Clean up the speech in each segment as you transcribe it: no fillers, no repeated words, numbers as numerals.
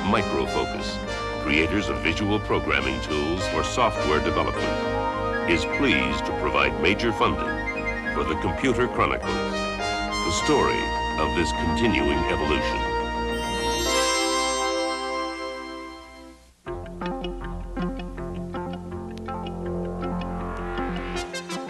Microfocus, creators of visual programming tools for software development, is pleased to provide major funding for the Computer Chronicles, the story of this continuing evolution.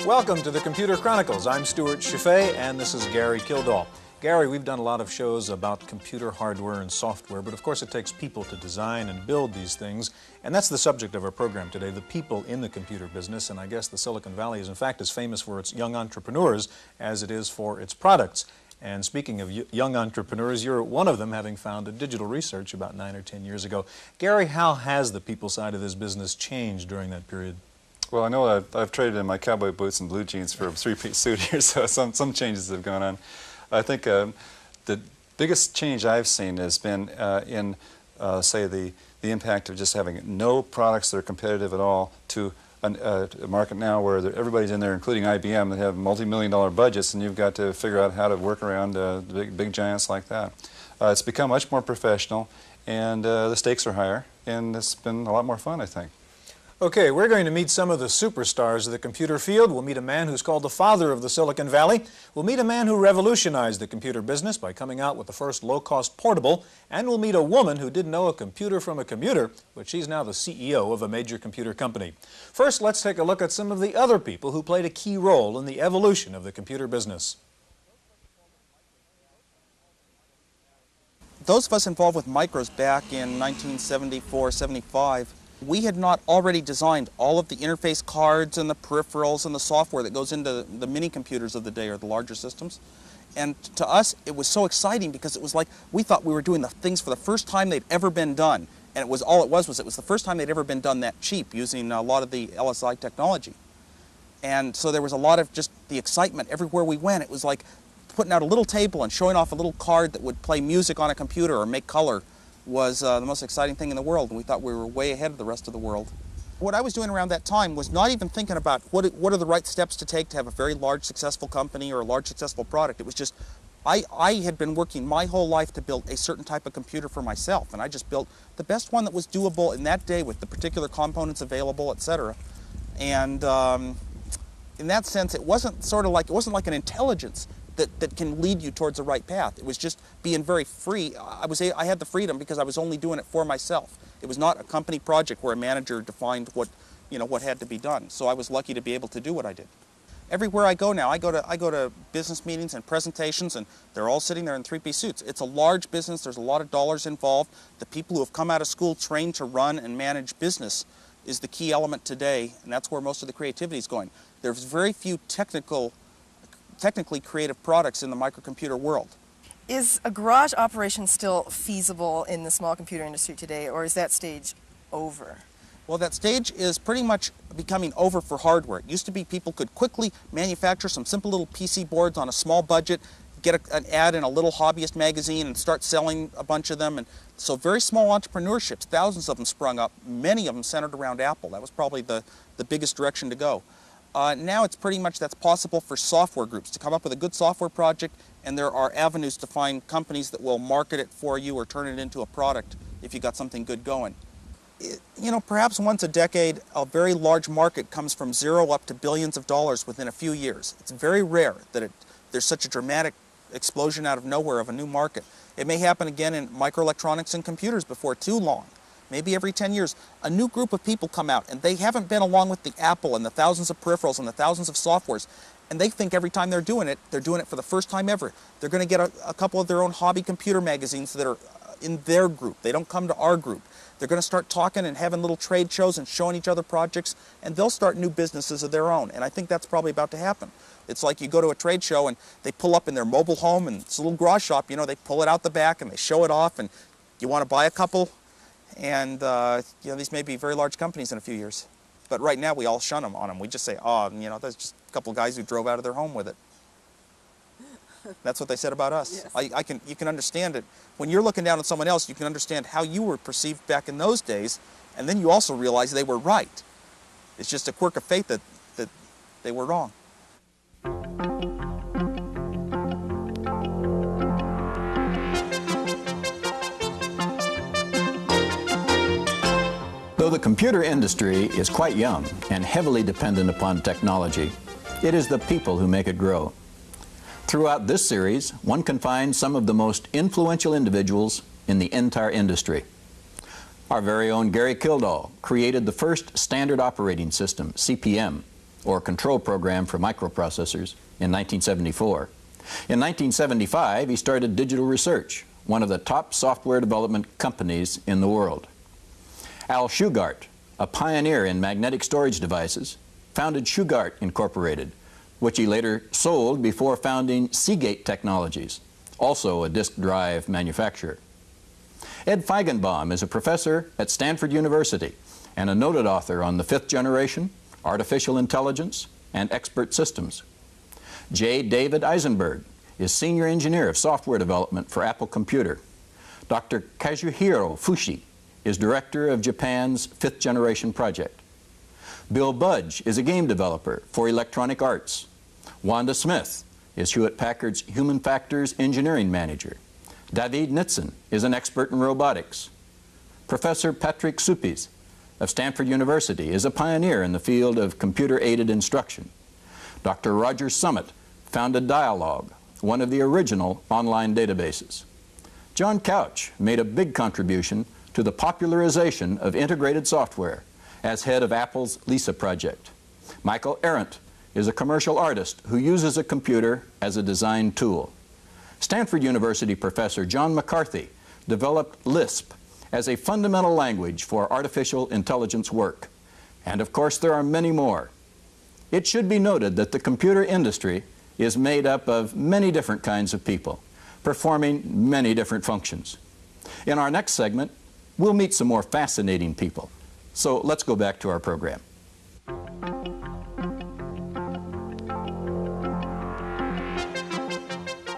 Welcome to the Computer Chronicles. I'm Stewart Cheifet, and this is Gary Kildall. Gary, we've done a lot of shows about computer hardware and software, but of course it takes people to design and build these things, and that's the subject of our program today, the people in the computer business. And I guess the Silicon Valley is in fact as famous for its young entrepreneurs as it is for its products. And speaking of young entrepreneurs, you're one of them, having founded Digital Research about 9 or 10 years ago. Gary, how has the people side of this business changed during that period? Well, I know I've traded in my cowboy boots and blue jeans for a three-piece suit here, so some changes have gone on. I think the biggest change I've seen has been in, say, the impact of just having no products that are competitive at all to a market now where everybody's in there, including IBM, that have multi-million-dollar budgets, and you've got to figure out how to work around big giants like that. It's become much more professional, and the stakes are higher, and it's been a lot more fun, I think. Okay, we're going to meet some of the superstars of the computer field. We'll meet a man who's called the father of the Silicon Valley. We'll meet a man who revolutionized the computer business by coming out with the first low-cost portable. And we'll meet a woman who didn't know a computer from a commuter, but she's now the CEO of a major computer company. First, let's take a look at some of the other people who played a key role in the evolution of the computer business. Those of us involved with micros back in 1974, 75, we had not already designed all of the interface cards and the peripherals and the software that goes into the mini computers of the day, or the larger systems. And to us, it was so exciting because it was like we thought we were doing the things for the first time they'd ever been done. And it was the first time they'd ever been done that cheap, using a lot of the LSI technology. And so there was a lot of just the excitement everywhere we went. It was like putting out a little table and showing off a little card that would play music on a computer or make color was the most exciting thing in the world, and we thought we were way ahead of the rest of the world. What I was doing around that time was not even thinking about what are the right steps to take to have a very large successful company or a large successful product. It was just, I had been working my whole life to build a certain type of computer for myself, and I just built the best one that was doable in that day with the particular components available, etc. And in that sense, it wasn't like an intelligence that can lead you towards the right path. It was just being very free. I had the freedom because I was only doing it for myself. It was not a company project where a manager defined what had to be done. So I was lucky to be able to do what I did. Everywhere I go now, I go to business meetings and presentations, and they're all sitting there in three-piece suits. It's a large business. There's a lot of dollars involved. The people who have come out of school trained to run and manage business is the key element today, and that's where most of the creativity is going. There's very few technically creative products in the microcomputer world. Is a garage operation still feasible in the small computer industry today, or is that stage over? Well, that stage is pretty much becoming over for hardware. It used to be people could quickly manufacture some simple little PC boards on a small budget, get an ad in a little hobbyist magazine and start selling a bunch of them. And so very small entrepreneurships, thousands of them sprung up, many of them centered around Apple. That was probably the biggest direction to go. Now it's pretty much that's possible for software groups to come up with a good software project, and there are avenues to find companies that will market it for you or turn it into a product if you got something good going. Perhaps once a decade, a very large market comes from zero up to billions of dollars within a few years. It's very rare that there's such a dramatic explosion out of nowhere of a new market. It may happen again in microelectronics and computers before too long. Maybe every 10 years, a new group of people come out, and they haven't been along with the Apple and the thousands of peripherals and the thousands of softwares, and they think every time they're doing it for the first time ever. They're going to get a couple of their own hobby computer magazines that are in their group. They don't come to our group. They're going to start talking and having little trade shows and showing each other projects, and they'll start new businesses of their own, and I think that's probably about to happen. It's like you go to a trade show, and they pull up in their mobile home, and it's a little garage shop, they pull it out the back, and they show it off, and you want to buy a couple? And these may be very large companies in a few years. But right now we all shun them on them. We just say, that's just a couple of guys who drove out of their home with it. That's what they said about us. Yes. You can understand it. When you're looking down at someone else, you can understand how you were perceived back in those days, and then you also realize they were right. It's just a quirk of fate that they were wrong. the computer industry is quite young and heavily dependent upon technology, it is the people who make it grow. Throughout this series, one can find some of the most influential individuals in the entire industry. Our very own Gary Kildall created the first standard operating system, CPM, or control program for microprocessors, in 1974. In 1975, he started Digital Research, one of the top software development companies in the world. Al Shugart, a pioneer in magnetic storage devices, founded Shugart Incorporated, which he later sold before founding Seagate Technologies, also a disk drive manufacturer. Ed Feigenbaum is a professor at Stanford University and a noted author on the fifth generation, artificial intelligence, and expert systems. J. David Eisenberg is senior engineer of software development for Apple Computer. Dr. Kazuhiro Fushi is director of Japan's fifth generation project. Bill Budge is a game developer for Electronic Arts. Wanda Smith is Hewlett-Packard's Human Factors Engineering Manager. David Nitzen is an expert in robotics. Professor Patrick Supis of Stanford University is a pioneer in the field of computer-aided instruction. Dr. Roger Summit founded Dialog, one of the original online databases. John Couch made a big contribution to the popularization of integrated software as head of Apple's Lisa project. Michael Arendt is a commercial artist who uses a computer as a design tool. Stanford University professor John McCarthy developed Lisp as a fundamental language for artificial intelligence work. And of course, there are many more. It should be noted that the computer industry is made up of many different kinds of people, performing many different functions. In our next segment, we'll meet some more fascinating people. So let's go back to our program.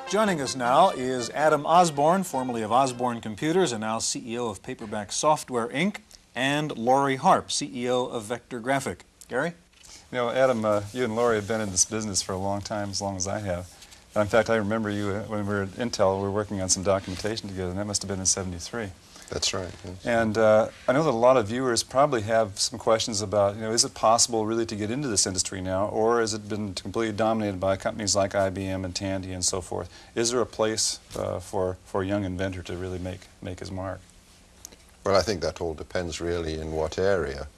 Joining us now is Adam Osborne, formerly of Osborne Computers and now CEO of Paperback Software, Inc., and Laurie Harp, CEO of Vector Graphic. Gary? You know, Adam, you and Laurie have been in this business for a long time, as long as I have. In fact, I remember you when we were at Intel, we were working on some documentation together, and that must have been in '73. That's right. Yes. And I know that a lot of viewers probably have some questions about, you know, is it possible really to get into this industry now, or has it been completely dominated by companies like IBM and Tandy and so forth? Is there a place for a young inventor to really make his mark? Well, I think that all depends really in what area.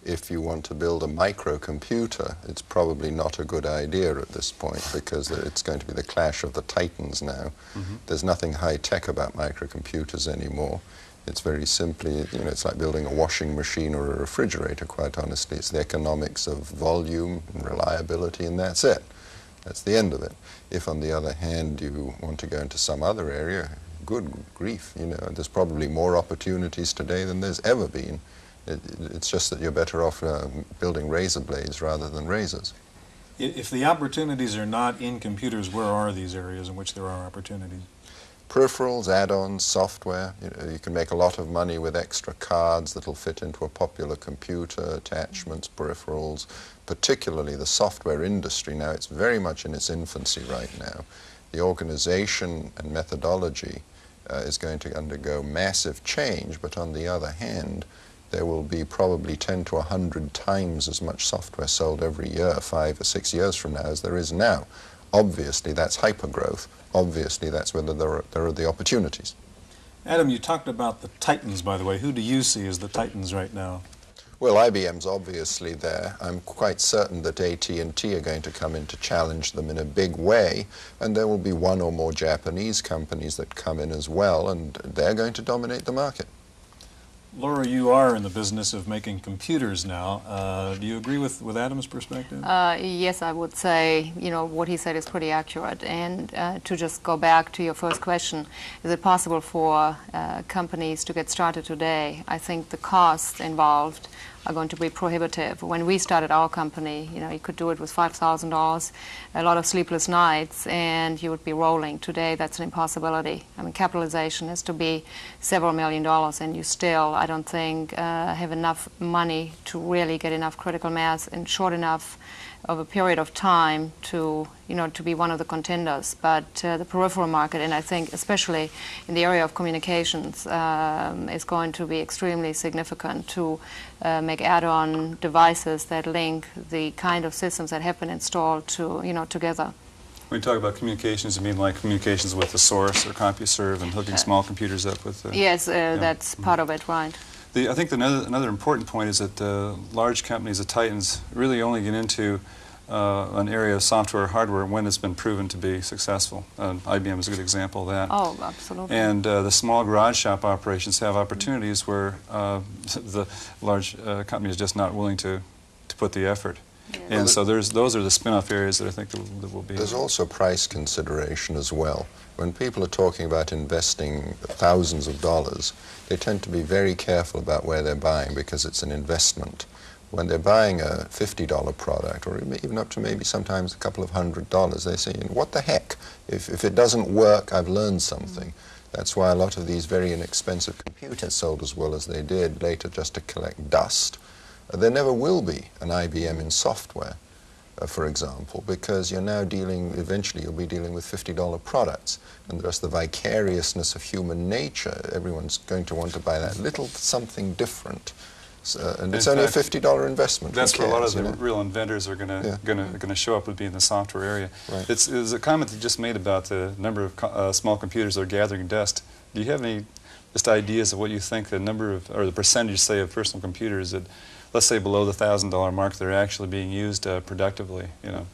If you want to build a microcomputer, it's probably not a good idea at this point because it's going to be the clash of the titans now. There's nothing high-tech about microcomputers anymore. It's very simply, you know, it's like building a washing machine or a refrigerator, quite honestly. It's the economics of volume and reliability, and that's it. That's the end of it. If, on the other hand, you want to go into some other area, good grief, you know, there's probably more opportunities today than there's ever been. It's just that you're better off building razor blades rather than razors. If the opportunities are not in computers, where are these areas in which there are opportunities? Peripherals, add-ons, software. You know, you can make a lot of money with extra cards that'll fit into a popular computer, attachments, peripherals, particularly the software industry. Now, it's very much in its infancy right now. The organization and methodology is going to undergo massive change, but on the other hand, there will be probably 10 to 100 times as much software sold every year, 5 or 6 years from now, as there is now. Obviously, that's hypergrowth. Obviously, that's where there are the opportunities. Adam, you talked about the titans, by the way. Who do you see as the titans right now? Well, IBM's obviously there. I'm quite certain that AT&T are going to come in to challenge them in a big way, and there will be one or more Japanese companies that come in as well, and they're going to dominate the market. Laura, you are in the business of making computers now. Do you agree with Adam's perspective? Yes, I would say, you know, what he said is pretty accurate. And to just go back to your first question, is it possible for companies to get started today? I think the costs involved are going to be prohibitive. When we started our company, you know, you could do it with $5,000, a lot of sleepless nights, and you would be rolling. Today, that's an impossibility. I mean, capitalization has to be several $1 million, and you still, I don't think, have enough money to really get enough critical mass in short enough of a period of time to, to be one of the contenders. But the peripheral market, and I think especially in the area of communications, is going to be extremely significant to make add-on devices that link the kind of systems that have been installed to, together. When you talk about communications, you mean like communications with the source or CompuServe and hooking small computers up with... yes, that's part of it, right. I think another important point is that large companies, the Titans, really only get into an area of software or hardware when it's been proven to be successful. IBM is a good example of that. Oh, absolutely. And the small garage shop operations have opportunities where the large company is just not willing to put the effort. Yeah. And so those are the spin-off areas that I think that will be... There's also price consideration as well. When people are talking about investing thousands of dollars, they tend to be very careful about where they're buying because it's an investment. When they're buying a $50 product, or even up to maybe sometimes a couple of $100, they say, what the heck? If it doesn't work, I've learned something. That's why a lot of these very inexpensive computers sold as well as they did later just to collect dust. There never will be an IBM in software, for example, because you're now eventually you'll be dealing with $50 products. And there's the vicariousness of human nature. Everyone's going to want to buy that little something different. And it's only a $50 investment. That's where a lot of the real inventors are going to show up, would be in the software area. Right. There's a comment you just made about the number of small computers that are gathering dust. Do you have any just ideas of what you think the number of, or the percentage, say, of personal computers that, let's say, below the $1,000 mark, that are actually being used productively,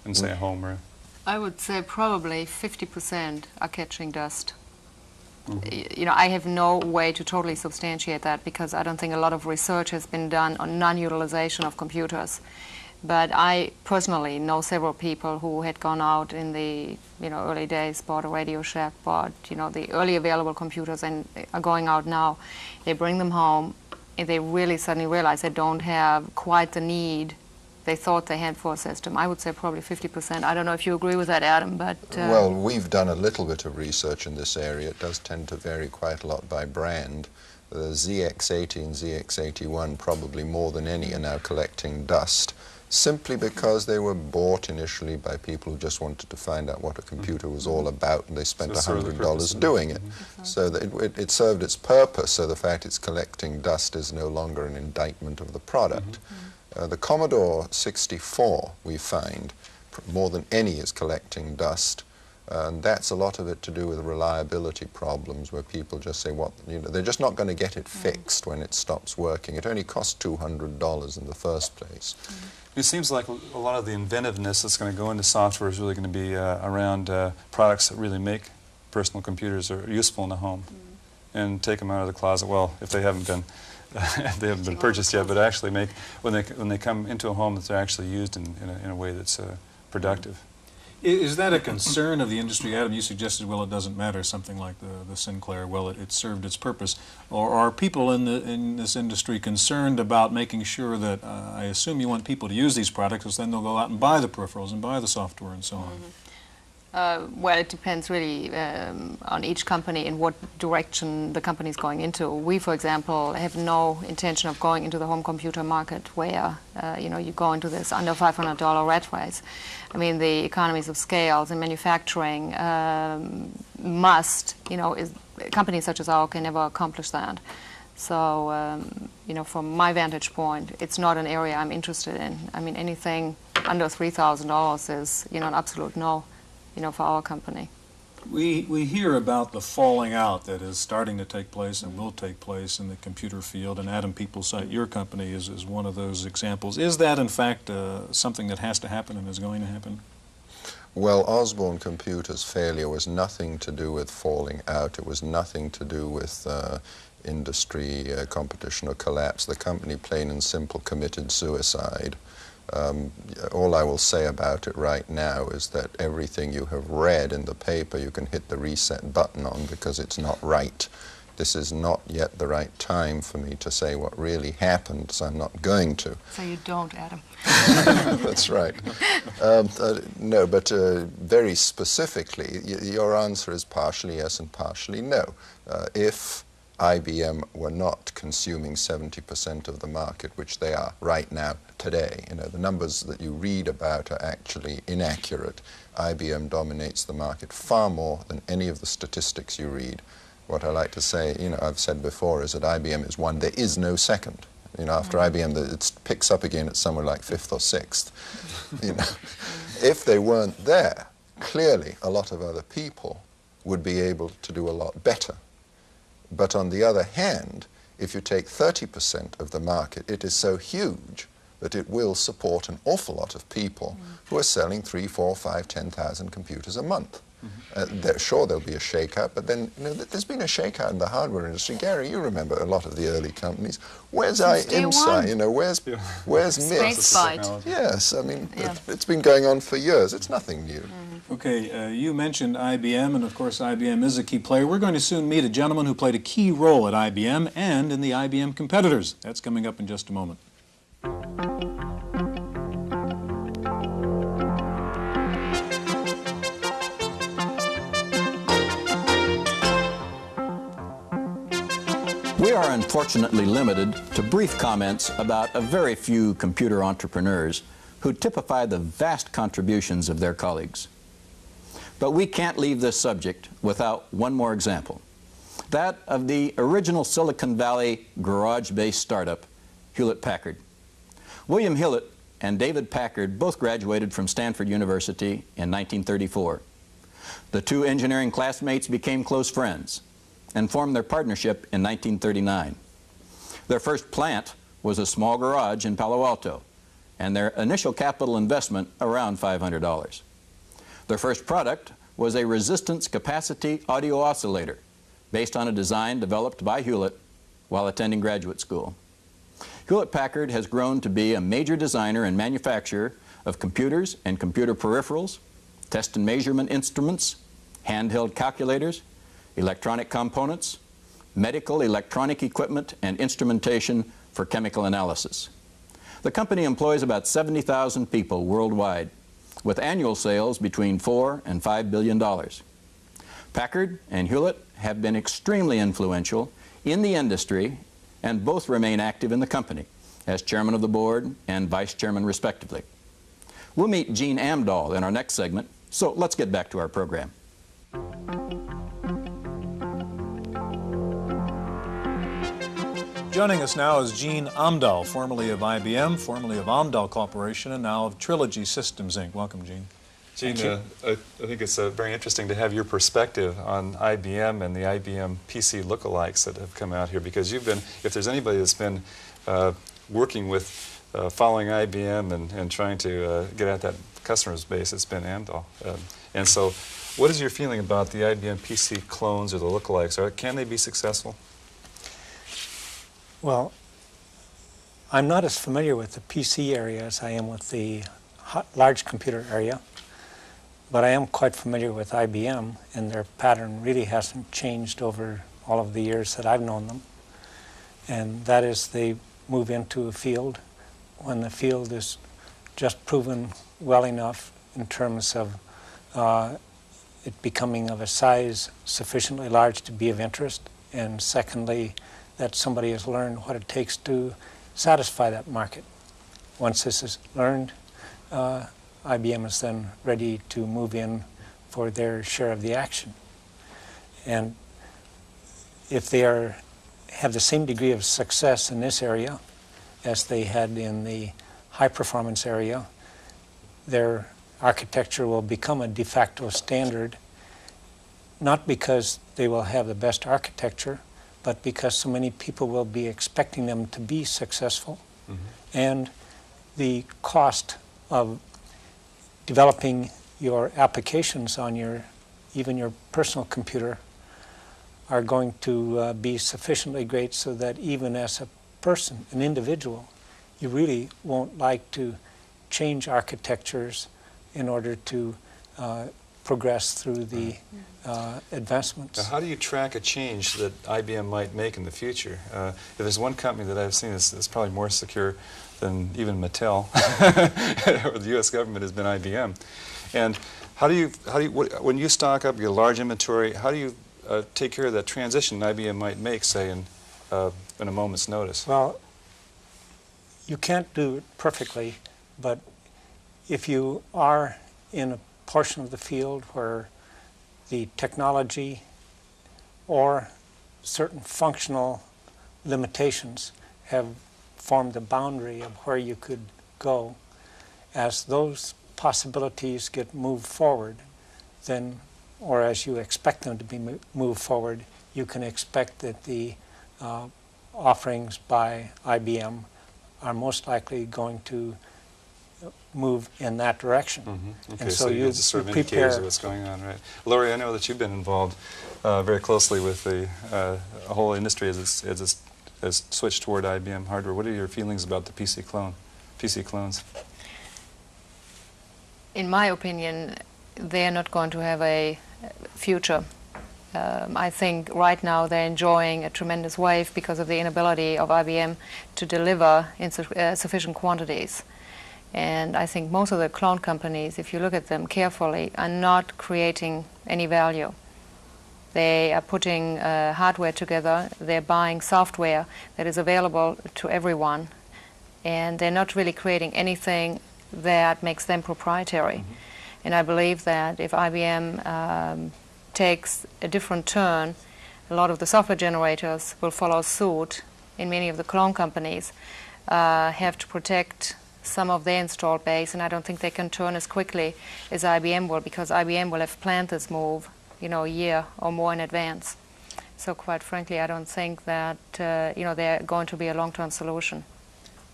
in, say, a home or... I would say probably 50% are catching dust. I have no way to totally substantiate that because I don't think a lot of research has been done on non-utilization of computers. But I personally know several people who had gone out in the early days, bought a Radio Shack, bought the early available computers, and are going out now. They bring them home, and they really suddenly realize they don't have quite the need they thought they had for a system. I would say probably 50%. I don't know if you agree with that, Adam, but... Well, we've done a little bit of research in this area. It does tend to vary quite a lot by brand. The ZX80 and ZX81, probably more than any, are now collecting dust, simply because they were bought initially by people who just wanted to find out what a computer was all about, and they spent $100 doing it. So that it served its purpose, so the fact it's collecting dust is no longer an indictment of the product. The Commodore 64, we find, more than any is collecting dust, and that's a lot of it to do with reliability problems where people just say, they're just not going to get it fixed when it stops working. It only costs $200 in the first place. It seems like a lot of the inventiveness that's going to go into software is really going to be around products that really make personal computers are useful in the home and take them out of the closet. Well, if they haven't been purchased yet, but actually make when they come into a home that they're actually used in a way that's productive. Is that a concern of the industry, Adam? You suggested, well, it doesn't matter, something like the Sinclair. Well, it served its purpose. Or are people in this industry concerned about making sure that I assume you want people to use these products, because then they'll go out and buy the peripherals and buy the software and so on. Well, it depends really on each company in what direction the company is going into. We, for example, have no intention of going into the home computer market where, you go into this under $500 rat race. I mean, the economies of scale in manufacturing companies such as ours can never accomplish that. So, from my vantage point, it's not an area I'm interested in. I mean, anything under $3,000 is, an absolute no. For our company. We hear about the falling out that is starting to take place and will take place in the computer field, and Adam, people cite your company as one of those examples. Is that, in fact, something that has to happen and is going to happen? Well, Osborne Computer's failure was nothing to do with falling out. It was nothing to do with industry competition or collapse. The company, plain and simple, committed suicide. All I will say about it right now is that everything you have read in the paper you can hit the reset button on because it's not right. This is not yet the right time for me to say what really happened, so I'm not going to. So you don't, Adam. That's right. No, but very specifically, your answer is partially yes and partially no. If IBM were not consuming 70% of the market, which they are right now, today. You know, the numbers that you read about are actually inaccurate. IBM dominates the market far more than any of the statistics you read. What I like to say, you know, I've said before, is that IBM is one, there is no second. You know, after IBM, it picks up again at somewhere like 5th or 6th. You know, if they weren't there, clearly a lot of other people would be able to do a lot better. But on the other hand, if you take 30% of the market, it is so huge that it will support an awful lot of people who are selling 3, 4, 5, 10,000 computers a month. Sure, there'll be a shakeout, but then, you know, there's been a shakeout in the hardware industry. Gary, you remember a lot of the early companies. Where's IMSI? You know, where's MIPS? Yes, I mean, it's been going on for years. It's nothing new. Okay, you mentioned IBM, and of course IBM is a key player. We're going to soon meet a gentleman who played a key role at IBM and in the IBM competitors. That's coming up in just a moment. We are unfortunately limited to brief comments about a very few computer entrepreneurs who typify the vast contributions of their colleagues. But we can't leave this subject without one more example, that of the original Silicon Valley garage-based startup, Hewlett-Packard. William Hewlett and David Packard both graduated from Stanford University in 1934. The two engineering classmates became close friends and formed their partnership in 1939. Their first plant was a small garage in Palo Alto, and their initial capital investment around $500. Their first product was a resistance capacity audio oscillator based on a design developed by Hewlett while attending graduate school. Hewlett-Packard has grown to be a major designer and manufacturer of computers and computer peripherals, test and measurement instruments, handheld calculators, electronic components, medical electronic equipment, and instrumentation for chemical analysis. The company employs about 70,000 people worldwide, with annual sales between $4 and $5 billion. Packard and Hewlett have been extremely influential in the industry, and both remain active in the company as chairman of the board and vice chairman respectively. We'll meet Gene Amdahl in our next segment, so let's get back to our program. Joining us now is Gene Amdahl, formerly of IBM, formerly of Amdahl Corporation, and now of Trilogy Systems, Inc. Welcome, Gene. Gene, I think it's very interesting to have your perspective on IBM and the IBM PC lookalikes that have come out here, because you've been, if there's anybody that's been working with following IBM and trying to get at that customer's base, it's been Amdahl. And so what is your feeling about the IBM PC clones or the lookalikes? Can they be successful? Well, I'm not as familiar with the PC area as I am with the large computer area, but I am quite familiar with IBM, and their pattern really hasn't changed over all of the years that I've known them. And that is, they move into a field when the field is just proven well enough in terms of it becoming of a size sufficiently large to be of interest, and secondly, that somebody has learned what it takes to satisfy that market. Once this is learned, IBM is then ready to move in for their share of the action. And if they have the same degree of success in this area as they had in the high performance area, their architecture will become a de facto standard, not because they will have the best architecture, but because so many people will be expecting them to be successful. And the cost of developing your applications on even your personal computer are going to be sufficiently great so that even as a person, an individual, you really won't like to change architectures in order to progress through the advancements. Now, how do you track a change that IBM might make in the future? If there's one company that I've seen that's probably more secure than even Mattel or the U.S. government has been IBM. And how do you when you stock up your large inventory, how do you take care of that transition IBM might make, say, in a moment's notice? Well, you can't do it perfectly, but if you are in a portion of the field where the technology or certain functional limitations have formed the boundary of where you could go, as those possibilities get moved forward, then, or as you expect them to be moved forward, you can expect that the offerings by IBM are most likely going to move in that direction. Mm-hmm. Okay, and so you sort of indicators of what's going on, right? Laurie, I know that you've been involved very closely with the whole industry as it's switched toward IBM hardware. What are your feelings about the PC clones? In my opinion, they are not going to have a future. I think right now they're enjoying a tremendous wave because of the inability of IBM to deliver in sufficient quantities. And I think most of the clone companies, if you look at them carefully, are not creating any value. They are putting hardware together, they're buying software that is available to everyone, and they're not really creating anything that makes them proprietary. Mm-hmm. And I believe that if IBM takes a different turn, a lot of the software generators will follow suit, and many of the clone companies have to protect some of their installed base, and I don't think they can turn as quickly as IBM will, because IBM will have planned this move, you know, a year or more in advance. So quite frankly, I don't think that, you know, they're going to be a long-term solution.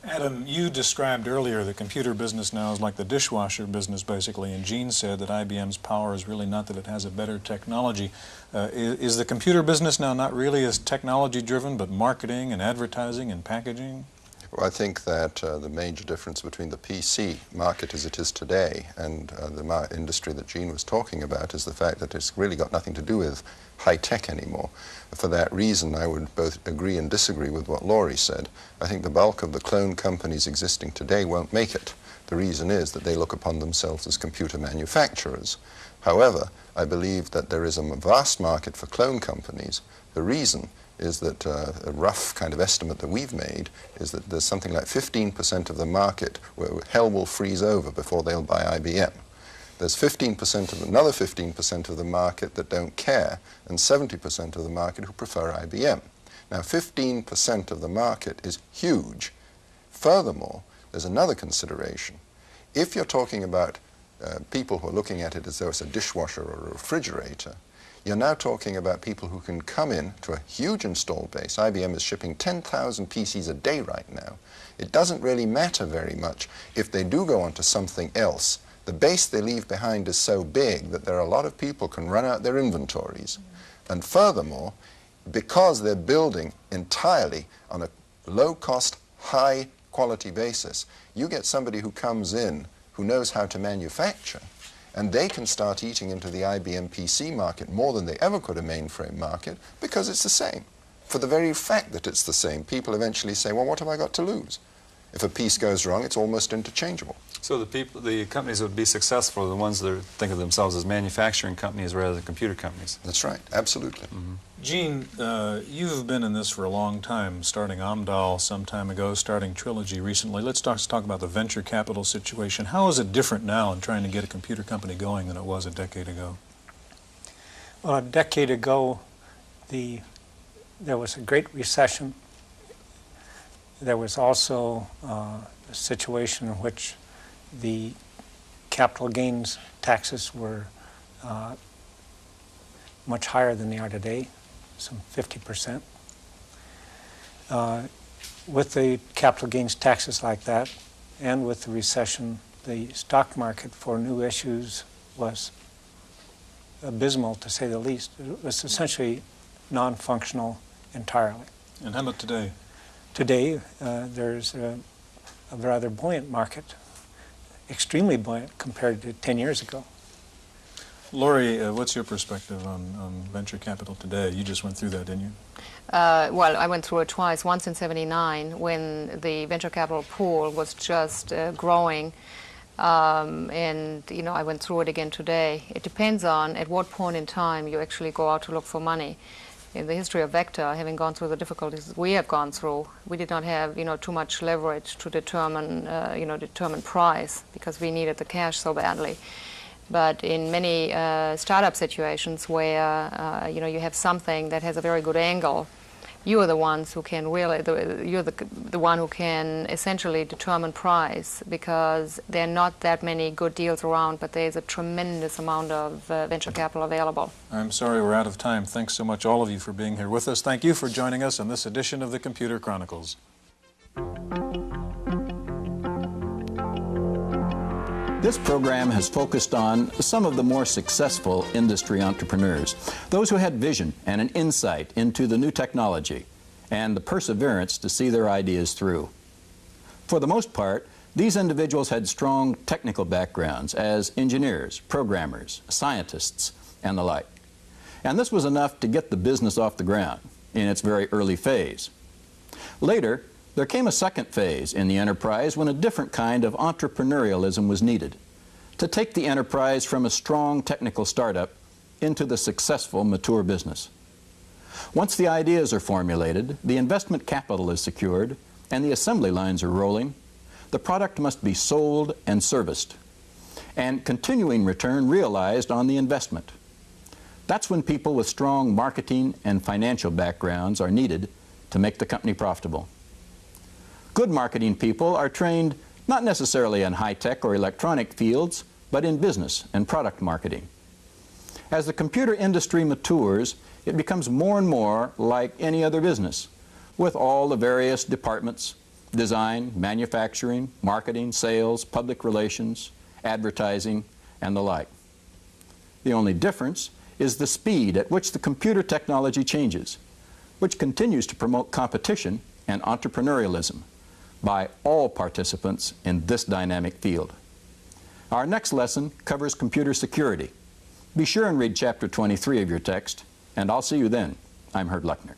Adam, you described earlier the computer business now is like the dishwasher business, basically, and Gene said that IBM's power is really not that it has a better technology. Is the computer business now not really as technology-driven, but marketing and advertising and packaging? Well, I think that the major difference between the PC market as it is today and the industry that Gene was talking about is the fact that it's really got nothing to do with high-tech anymore. For that reason, I would both agree and disagree with what Laurie said. I think the bulk of the clone companies existing today won't make it. The reason is that they look upon themselves as computer manufacturers. However, I believe that there is a vast market for clone companies. The reason is that a rough kind of estimate that we've made is that there's something like 15% of the market where hell will freeze over before they'll buy IBM. There's 15% of another 15% of the market that don't care, and 70% of the market who prefer IBM. Now, 15% of the market is huge. Furthermore, there's another consideration. If you're talking about people who are looking at it as though it's a dishwasher or a refrigerator, you're now talking about people who can come in to a huge installed base. IBM is shipping 10,000 PCs a day right now. It doesn't really matter very much if they do go on to something else. The base they leave behind is so big that there are a lot of people can run out their inventories. And furthermore, because they're building entirely on a low-cost, high-quality basis, you get somebody who comes in who knows how to manufacture, and they can start eating into the IBM PC market more than they ever could a mainframe market, because it's the same. For the very fact that it's the same, people eventually say, well, what have I got to lose? If a piece goes wrong, it's almost interchangeable. So the companies that would be successful are the ones that think of themselves as manufacturing companies rather than computer companies. That's right, absolutely. Mm-hmm. Gene, you've been in this for a long time, starting Amdahl some time ago, starting Trilogy recently. Let's talk about the venture capital situation. How is it different now in trying to get a computer company going than it was a decade ago? Well, a decade ago, there was a great recession. There was also a situation in which the capital gains taxes were much higher than they are today, some 50%. With the capital gains taxes like that, and with the recession, the stock market for new issues was abysmal, to say the least. It was essentially non-functional entirely. And how about today? Today, there's a rather buoyant market, extremely buoyant compared to 10 years ago. Laurie, what's your perspective on venture capital today? You just went through that, didn't you? Well, I went through it twice, once in '79 when the venture capital pool was just growing And you know, I went through it again today. It depends on at what point in time you actually go out to look for money. In the history of Vector, having gone through the difficulties we have gone through, we did not have, you know, too much leverage to determine, determine price, because we needed the cash so badly. But in many startup situations where, you have something that has a very good angle, you are the ones who can really, you're the one who can essentially determine price, because there are not that many good deals around, but there's a tremendous amount of venture capital available. I'm sorry we're out of time. Thanks so much, all of you, for being here with us. Thank you for joining us on this edition of the Computer Chronicles. This program has focused on some of the more successful industry entrepreneurs, those who had vision and an insight into the new technology and the perseverance to see their ideas through. For the most part, these individuals had strong technical backgrounds as engineers, programmers, scientists, and the like. And this was enough to get the business off the ground in its very early phase. Later, there came a second phase in the enterprise when a different kind of entrepreneurialism was needed to take the enterprise from a strong technical startup into the successful mature business. Once the ideas are formulated, the investment capital is secured, and the assembly lines are rolling, the product must be sold and serviced, and continuing return realized on the investment. That's when people with strong marketing and financial backgrounds are needed to make the company profitable. Good marketing people are trained not necessarily in high-tech or electronic fields, but in business and product marketing. As the computer industry matures, it becomes more and more like any other business, with all the various departments: design, manufacturing, marketing, sales, public relations, advertising, and the like. The only difference is the speed at which the computer technology changes, which continues to promote competition and entrepreneurialism by all participants in this dynamic field. Our next lesson covers computer security. Be sure and read Chapter 23 of your text, and I'll see you then. I'm Herb Lechner.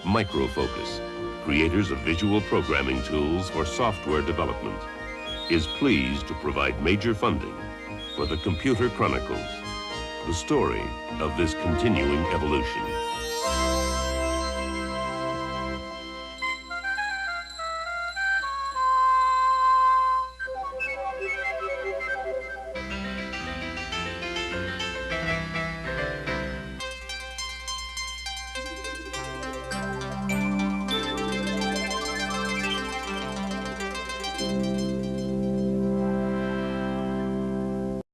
Microfocus, creators of visual programming tools for software development, is pleased to provide major funding for the Computer Chronicles, the story of this continuing evolution.